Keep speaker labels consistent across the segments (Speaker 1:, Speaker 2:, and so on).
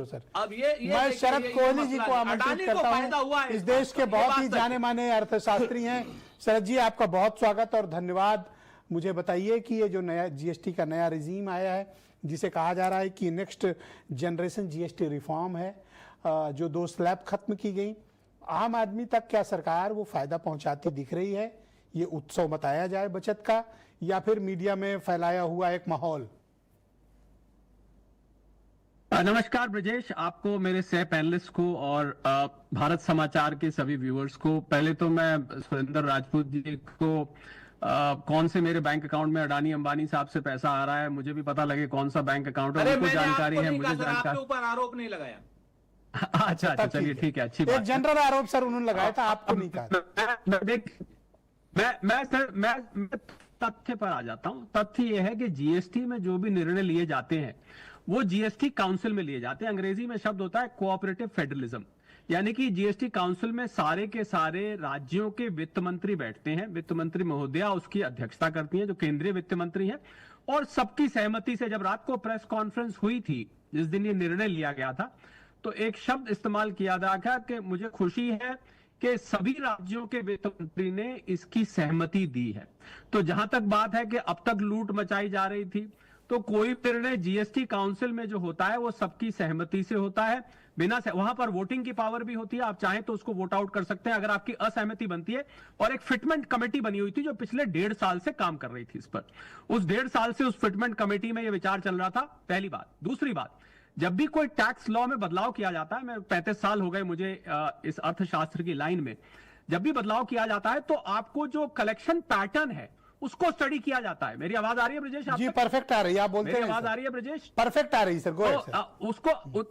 Speaker 1: Sir
Speaker 2: अब ये
Speaker 1: मैं शरद कोहली जी को आमंत्रित करता हूं। इस देश के बहुत ही जाने माने अर्थशास्त्री हैं। शरद जी, आपका बहुत स्वागत और धन्यवाद। मुझे बताइए कि ये जो नया जीएसटी का नया रिजीम आया है, जिसे कहा जा रहा है कि नेक्स्ट जनरेशन जीएसटी रिफॉर्म है, जो 2 स्लैब खत्म की गई, आम आदमी तक क्या सरकार वो फायदा पहुंचाती दिख रही है? ये उत्सव बताया जाए बचत का, या फिर मीडिया में फैलाया हुआ एक माहौल?
Speaker 2: नमस्कार ब्रजेश, आपको, मेरे सह पैनलिस्ट को और भारत समाचार के सभी व्यूअर्स को। पहले तो मैं सुरेंद्र राजपूत जी को कौन से मेरे बैंक अकाउंट में अडानी अंबानी साहब से पैसा आ रहा है, मुझे भी पता लगे कौन सा बैंक अकाउंट है, उनको जानकारी है, मुझे जानकारी।
Speaker 3: आपके ऊपर आरोप नहीं लगाया।
Speaker 2: अच्छा, चलिए ठीक है, अच्छी बात।
Speaker 1: एक जनरल आरोप सर उन्होंने लगाया था, आपको नहीं कहा।
Speaker 2: मैं तथ्य पर आ जाता हूं। तथ्य यह है कि जीएसटी में जो भी निर्णय लिए जाते हैं वो जीएसटी काउंसिल में लिए जाते हैं। अंग्रेजी में शब्द होता है कोऑपरेटिव फेडरलिज्म, यानी कि जीएसटी काउंसिल में सारे के सारे राज्यों के वित्त मंत्री बैठते हैं। वित्त मंत्री महोदया उसकी अध्यक्षता करती हैं, जो केंद्रीय वित्त मंत्री हैं, और सबकी सहमति से जब रात को प्रेस कॉन्फ्रेंस हुई थी, जिस दिन ये निर्णय लिया गया था, तो एक शब्द इस्तेमाल किया था कि मुझे खुशी है कि सभी राज्यों के वित्त मंत्री ने इसकी सहमति दी है। तो जहां तक बात है कि अब तक लूट मचाई जा रही थी, तो कोई निर्णय जीएसटी काउंसिल में जो होता है वो सबकी सहमति से होता है, बिना वहां पर वोटिंग की पावर भी होती है। आप चाहें तो उसको वोट आउट कर सकते हैं अगर आपकी असहमति बनती है। और एक फिटमेंट कमेटी बनी हुई थी जो पिछले 1.5 साल से काम कर रही थी इस पर। उस 1.5 साल से उस फिटमेंट कमेटी में यह विचार चल रहा था, पहली बात। दूसरी बात, जब भी कोई टैक्स लॉ में बदलाव किया जाता है, मैं 35 साल हो गए मुझे इस अर्थशास्त्र की लाइन में, जब भी बदलाव किया जाता है तो आपको जो कलेक्शन पैटर्न है उसको स्टडी किया जाता है। मेरी आवाज आ रही है ब्रजेश?
Speaker 1: जी परफेक्ट आ रही है, आप बोलते हैं।
Speaker 2: आवाज आ रही है ब्रजेश?
Speaker 1: परफेक्ट आ रही है सर, गो अहेड सर।
Speaker 2: उसको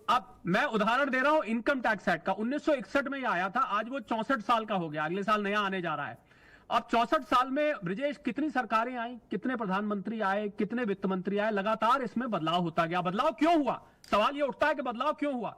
Speaker 2: अब मैं उदाहरण दे रहा हूं इनकम टैक्स एक्ट का। 1961 में ये आया था, आज वो 64 साल का हो गया, अगले साल नया आने जा रहा है। अब 64 साल में ब्रजेश कितनी सरकारें आई, कितने प्रधानमंत्री आए, कितने वित्त मंत्री आए, लगातार इसमें बदलाव होता गया। बदलाव क्यों हुआ? सवाल ये उठता है कि बदलाव क्यों हुआ?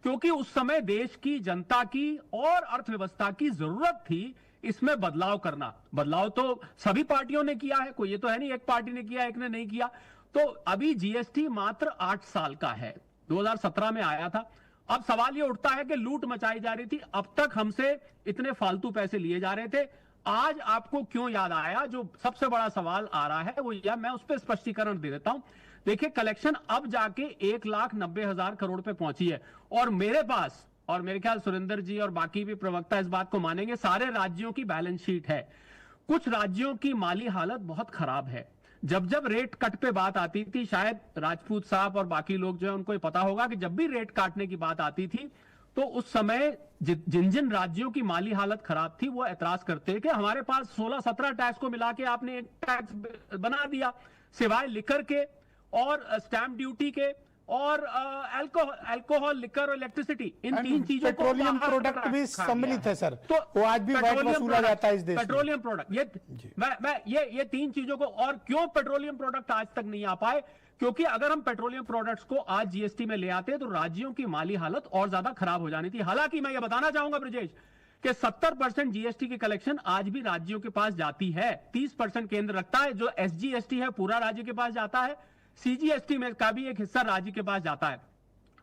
Speaker 2: क्योंकि उस समय देश की जनता की और अर्थव्यवस्था की जरूरत थी इसमें बदलाव करना। बदलाव तो सभी पार्टियों ने किया है, कोई ये तो है नहीं एक पार्टी ने किया एक ने नहीं किया। तो अभी जीएसटी मात्र 8 साल का है, 2017 में आया था। अब सवाल ये उठता है कि लूट मचाई जा रही थी, अब तक हमसे इतने फालतू पैसे लिए जा रहे थे, आज आपको क्यों याद आया? जो सबसे बड़ा सवाल आ रहा है वो यह, मैं उस पर स्पष्टीकरण दे देता हूं। देखिए, कलेक्शन अब जाके 1,90,000 करोड़ पे पहुंची है, और मेरे पास, और मेरे ख्याल सुरेंद्र जी और बाकी भी प्रवक्ता इस बात को मानेंगे, सारे राज्यों की बैलेंस शीट है। कुछ राज्यों की माली हालत बहुत खराब है। जब जब रेट कट पे बात आती थी, शायद राजपूत साहब और बाकी लोग जो है उनको पता होगा कि जब भी रेट काटने की बात आती थी तो उस समय जिन जिन राज्यों की माली हालत खराब थी वो एतराज करते कि हमारे पास 16-17 टैक्स को मिला के आपने एक टैक्स बना दिया, सिवाय लिकर के और स्टैंप ड्यूटी के और अल्कोहल, लिकर और इलेक्ट्रिसिटी, इन 3 चीजों को
Speaker 1: पेट्रोलियम प्रोडक्ट भी सम्मिलित है सर, तो वो आज भी वैट वसूला जाता है इस देश में।
Speaker 2: पेट्रोलियम प्रोडक्ट, ये 3 चीजों को, और क्यों पेट्रोलियम प्रोडक्ट आज तक नहीं आ पाए? क्योंकि अगर हम पेट्रोलियम प्रोडक्ट्स को आज जीएसटी में ले आते तो राज्यों की माली हालत और ज्यादा खराब हो जानी थी। हालांकि मैं ये बताना चाहूंगा ब्रजेश कि 70% जीएसटी की कलेक्शन आज भी राज्यों के पास जाती है, 30% केंद्र रखता है। जो एसजीएसटी है पूरा राज्य के पास जाता है, सीजीएसटी में का भी एक हिस्सा राज्य के पास जाता है।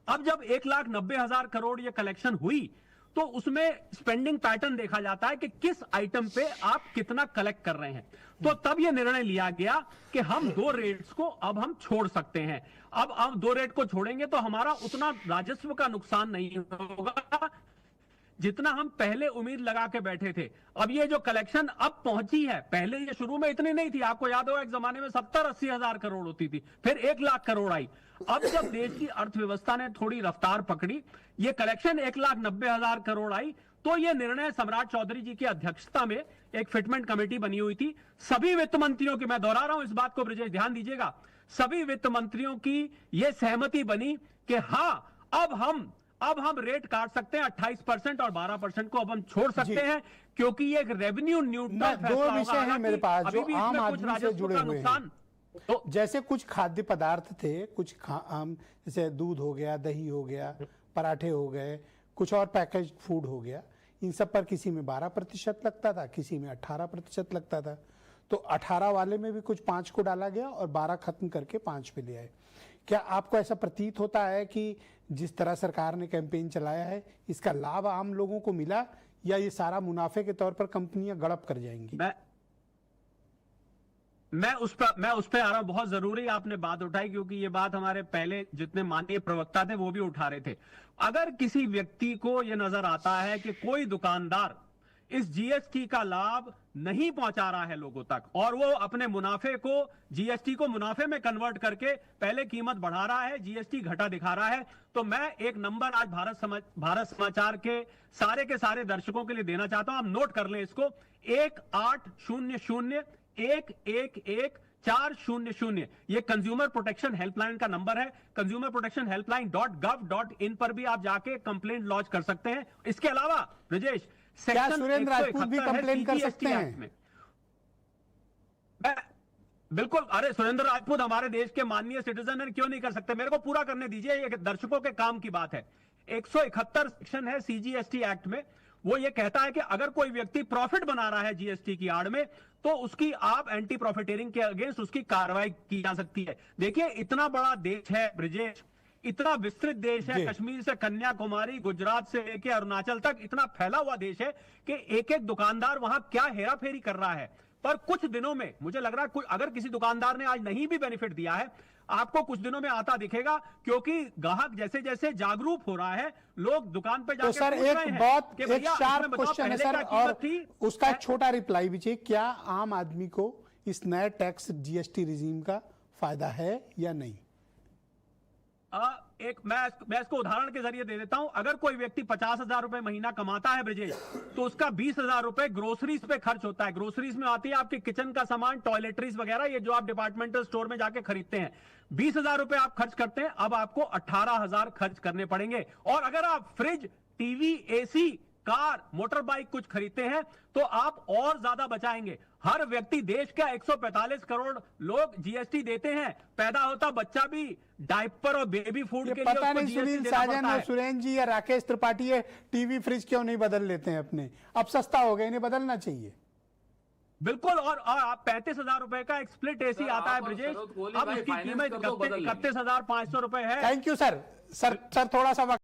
Speaker 2: अब जब 1,90,000 करोड़ ये कलेक्शन हुई तो उसमें स्पेंडिंग पैटर्न देखा जाता है कि किस आइटम पे आप कितना कलेक्ट कर रहे हैं। तो तब यह निर्णय लिया गया कि हम 2 रेट्स को अब हम छोड़ सकते हैं। अब 2 रेट को छोड़ेंगे तो हमारा उतना राजस्व का नुकसान नहीं होगा जितना हम पहले उम्मीद लगा के बैठे थे। अब ये जो कलेक्शन अब पहुंची है, पहले ये शुरू में इतनी नहीं थी, आपको याद होगा एक जमाने में 70-80 हजार करोड़ होती थी, फिर 1 लाख करोड़ आई। अब जब देश की अर्थव्यवस्था ने थोड़ी रफ्तार पकड़ी, ये कलेक्शन 1,90,000 करोड़ आई, तो ये निर्णय सम्राट चौधरी जी की अध्यक्षता में एक फिटमेंट कमेटी बनी हुई थी। सभी वित्त मंत्रियों की, मैं दोहरा रहा हूं इस बात को ब्रजेश, ध्यान दीजिएगा, सभी वित्त मंत्रियों की यह सहमति बनी कि हां, अब हम रेट काट सकते हैं 28% और 12% को अब हम छोड़ सकते हैं, क्योंकि ये एक रेवेन्यू न्यूट्रल फैसला होगा।
Speaker 1: 2 विषय हैं मेरे पास जो आम आदमी से जुड़े हुए हैं। तो जैसे कुछ खाद्य पदार्थ थे, कुछ जैसे दूध हो गया, दही हो गया, पराठे हो गए, कुछ और पैकेज फूड हो गया, इन सब पर किसी में 12% लगता था, किसी में 18% लगता था। तो 18 वाले में भी कुछ 5 को डाला गया और 12 खत्म करके 5 पे ले आए। क्या आपको ऐसा प्रतीत होता है कि जिस तरह सरकार ने कैंपेन चलाया है, इसका लाभ आम लोगों को मिला या ये सारा मुनाफे के तौर पर कंपनियां गड़प कर जाएंगी?
Speaker 2: मैं उस पे आ रहा हूं। बहुत जरूरी आपने बात उठाई, क्योंकि ये बात हमारे पहले जितने माननीय प्रवक्ता थे वो भी उठा रहे थे। अगर किसी व्यक्ति को यह नजर आता है कि कोई दुकानदार इस जीएसटी का लाभ नहीं पहुंचा रहा है लोगों तक, और वो अपने मुनाफे को, जीएसटी को मुनाफे में कन्वर्ट करके पहले कीमत बढ़ा रहा है, जीएसटी घटा दिखा रहा है, तो मैं एक नंबर आज भारत समाचार के सारे दर्शकों के लिए देना चाहता हूं। आप नोट कर लें इसको, 1800-111-400। ये कंज्यूमर प्रोटेक्शन हेल्पलाइन का नंबर है। कंज्यूमर प्रोटेक्शन हेल्पलाइन.gov.in पर भी आप जाके कंप्लेंट लॉन्च कर सकते हैं। इसके अलावा ब्रजेश,
Speaker 1: क्या सुरेंद्र राजपूत भी कंप्लेन कर सकते हैं?
Speaker 2: बिल्कुल। अरे सुरेंद्र राजपूत हमारे देश के माननीय सिटीजन है, क्यों नहीं कर सकते? मेरे को पूरा करने दीजिए, ये दर्शकों के काम की बात है। 171 सेक्शन है सीजीएसटी एक्ट में, वो ये कहता है कि अगर कोई व्यक्ति प्रॉफिट बना रहा है जीएसटी की आड़ में, तो उसकी आप एंटी प्रॉफिटेरिंग के अगेंस्ट उसकी कार्रवाई की जा सकती है। देखिए, इतना बड़ा देश है ब्रजेश, इतना विस्तृत देश है, कश्मीर से कन्याकुमारी, गुजरात से लेकर अरुणाचल तक इतना फैला हुआ देश है कि एक एक दुकानदार वहां क्या हेरा फेरी कर रहा है। पर कुछ दिनों में मुझे लग रहा है अगर किसी दुकानदार ने आज नहीं भी बेनिफिट दिया है, आपको कुछ दिनों में आता दिखेगा, क्योंकि ग्राहक जैसे जैसे जागरूक हो रहा है, लोग दुकान पे जाके
Speaker 1: तो सर एक शार्प क्वेश्चन है सर, और उसका एक छोटा रिप्लाई दीजिए। क्या आम आदमी को इस नए टैक्स जीएसटी रिजीम का फायदा है या नहीं?
Speaker 2: मैं इसको उदाहरण के जरिए दे देता हूं। अगर कोई व्यक्ति 50,000 रुपए महीना कमाता है ब्रजेश, तो उसका 20,000 रुपए ग्रोसरीज पे खर्च होता है। ग्रोसरीज में आती है आपके किचन का सामान, टॉयलेटरीज वगैरह, ये जो आप डिपार्टमेंटल स्टोर में जाके खरीदते हैं। 20,000 रुपए आप खर्च करते हैं, अब आपको 18,000 खर्च करने पड़ेंगे। और अगर आप fridge, TV, AC, car, motor bike कुछ खरीदते हैं, तो आप और ज्यादा बचाएंगे। हर व्यक्ति, देश का 145 करोड़ लोग जीएसटी देते हैं। पैदा होता बच्चा भी डायपर और बेबी फूड के लिए
Speaker 1: पता नहीं सुनील साजन और सुरेंद्र जी या राकेश त्रिपाठी ये टीवी फ्रिज क्यों नहीं बदल लेते हैं अपने? अब सस्ता हो गया, इन्हें बदलना चाहिए।
Speaker 2: बिल्कुल। और आप 35,000 रुपए का एक स्प्लिट एसी आता है ब्रजेश, अब उसकी कीमत 31,500 रुपए है।
Speaker 1: Thank you sir. थोड़ा सा